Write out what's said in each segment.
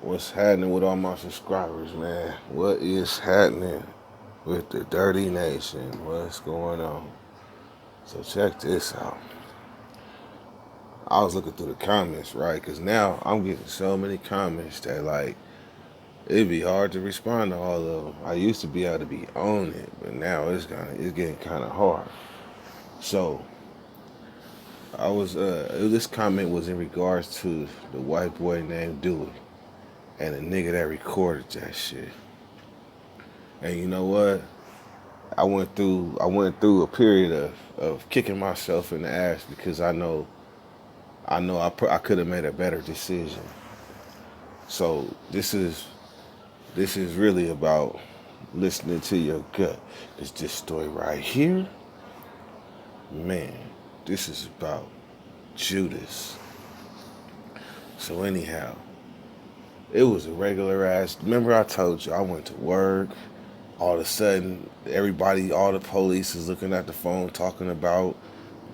What's happening with all my subscribers, man? What is happening with the Dirty Nation? What's going on? So check this out. I was looking through the comments, right? Because now I'm getting so many comments that it'd be hard to respond to all of them. I used to be able to be on it, but now it's getting kind of hard. So this comment was in regards to the white boy named Dewey and the nigga that recorded that shit. And you know what? I went through a period of kicking myself in the ass because I could have made a better decision. So this is really about listening to your gut. It's this story right here, man. This is about Judas. So anyhow, it was a regular ass. Remember I told you I went to work. All of a sudden, all the police is looking at the phone, talking about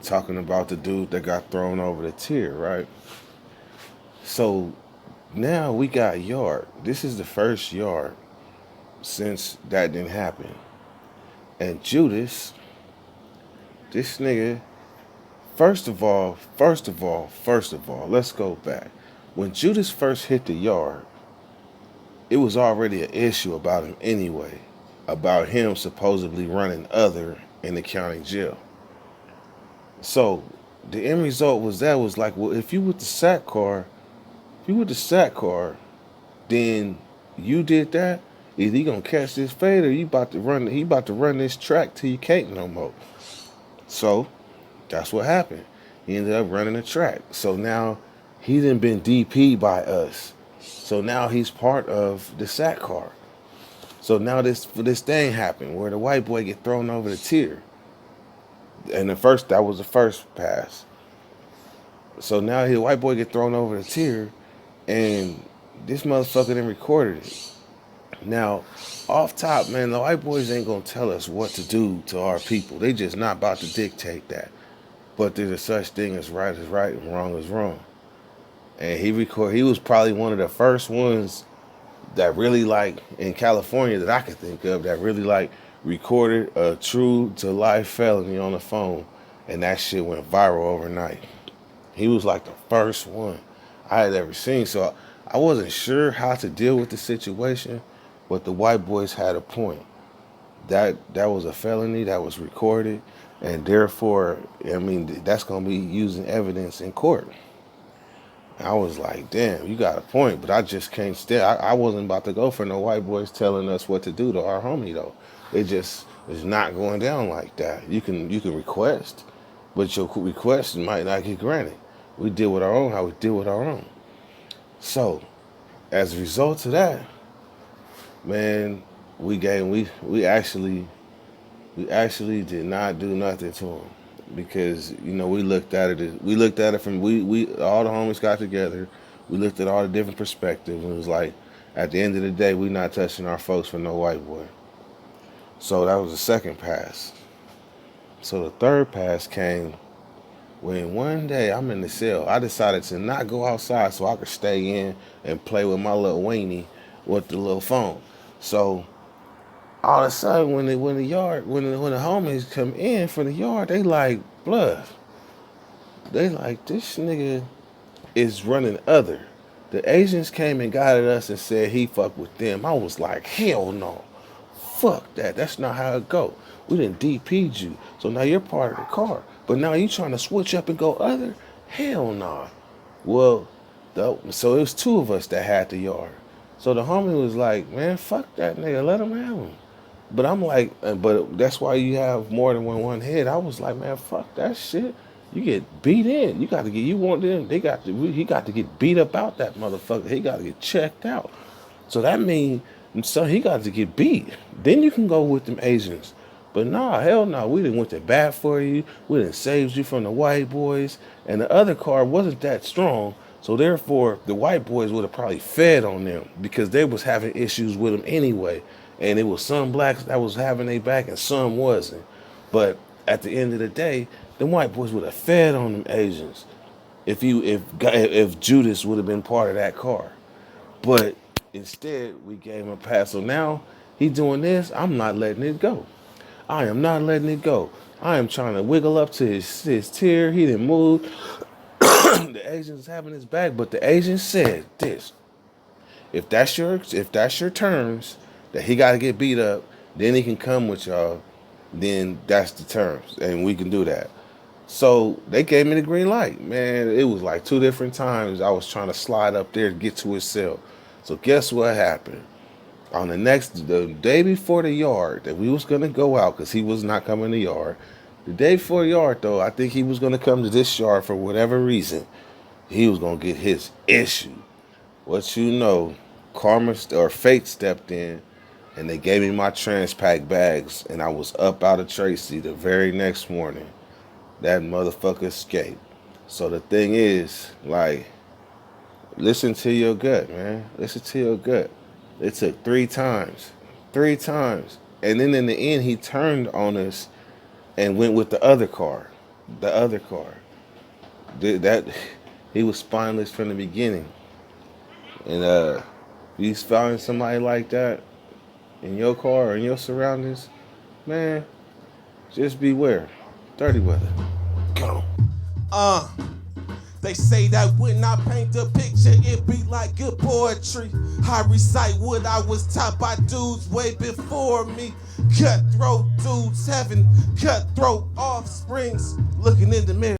the dude that got thrown over the tier, right? So now we got yard. This is the first yard since that didn't happen. And Judas, this nigga, first of all, let's go back. When Judas first hit the yard, it was already an issue about him anyway, about him supposedly running other in the county jail. So the end result was like, well, if you with the sack car, then you did that. Either he gonna catch this fade or he about to run this track till you can't no more. So that's what happened. He ended up running the track. So now he done been DP'd by us. So now he's part of the sack car. So now this thing happened where the white boy get thrown over the tier. And that was the first pass. So now the white boy get thrown over the tier and this motherfucker then recorded it. Now, off top, man, the white boys ain't gonna tell us what to do to our people. They just not about to dictate that. But there's a such thing as right is right and wrong is wrong. And he was probably one of the first ones that really in California that I could think of that really recorded a true to life felony on the phone, and that shit went viral overnight. He was like the first one I had ever seen, so I wasn't sure how to deal with the situation, but the white boys had a point. That was a felony that was recorded, and therefore, I mean, that's gonna be using evidence in court. I was like, damn, you got a point, but I just can't stay. I wasn't about to go for no white boys telling us what to do to our homie though. It just is not going down like that. You can request, but your request might not get granted. We deal with our own how we deal with our own. So, as a result of that, man, we actually did not do nothing to him because we looked at it from we all the homies got together. We looked at all the different perspectives and it was like, at the end of the day, we not touching our folks for no white boy. So that was the second pass. So the third pass came when one day I'm in the cell. I decided to not go outside so I could stay in and play with my little weenie with the little phone. So all of a sudden, when the homies come in for the yard, they like, blood. They like, this nigga is running other. The Asians came and got at us and said he fucked with them. I was like, hell no. Fuck that. That's not how it go. We didn't DP'd you. So now you're part of the car. But now you trying to switch up and go other? Hell nah. Well, so it was two of us that had the yard. So the homie was like, man, fuck that nigga. Let him have him. But I'm like, but that's why you have more than one head. I was like, man, fuck that shit. You get beat in. You got to get, you want them, he got to get beat up out that motherfucker. He got to get checked out. So that means, so he got to get beat. Then you can go with them Asians. But nah, hell no. We didn't went to bat for you. We didn't save you from the white boys. And the other car wasn't that strong. So therefore, the white boys would have probably fed on them because they was having issues with them anyway. And it was some blacks that was having their back and some wasn't. But at the end of the day, them white boys would have fed on them Asians if Judas would have been part of that car. But Instead, we gave him a pass. So now he doing this. I'm not letting it go. I am not letting it go. I am trying to wiggle up to his tier. He didn't move. The agent's having his back, but the agent said this: if that's your terms that he got to get beat up, then he can come with y'all. Then that's the terms, and we can do that. So they gave me the green light. Man, it was like 2 different times I was trying to slide up there to get to his cell. So guess what happened? On the day before the yard that we was gonna go out, because he was not coming to yard. The day before yard though, I think he was gonna come to this yard for whatever reason. He was gonna get his issue. What you know, karma or fate stepped in, and they gave me my Transpac bags, and I was up out of Tracy the very next morning. That motherfucker escaped. So the thing is, like, listen to your gut, man. Listen to your gut. It took 3 times. 3 times. And then in the end, he turned on us and went with the other car. The other car. He was spineless from the beginning. And you found somebody like that in your car or in your surroundings, man, just beware. 30 weather. Go. They say that when I paint a picture, it be like good poetry. I recite what I was taught by dudes way before me. Cutthroat dudes having cutthroat offsprings. Looking in the mirror.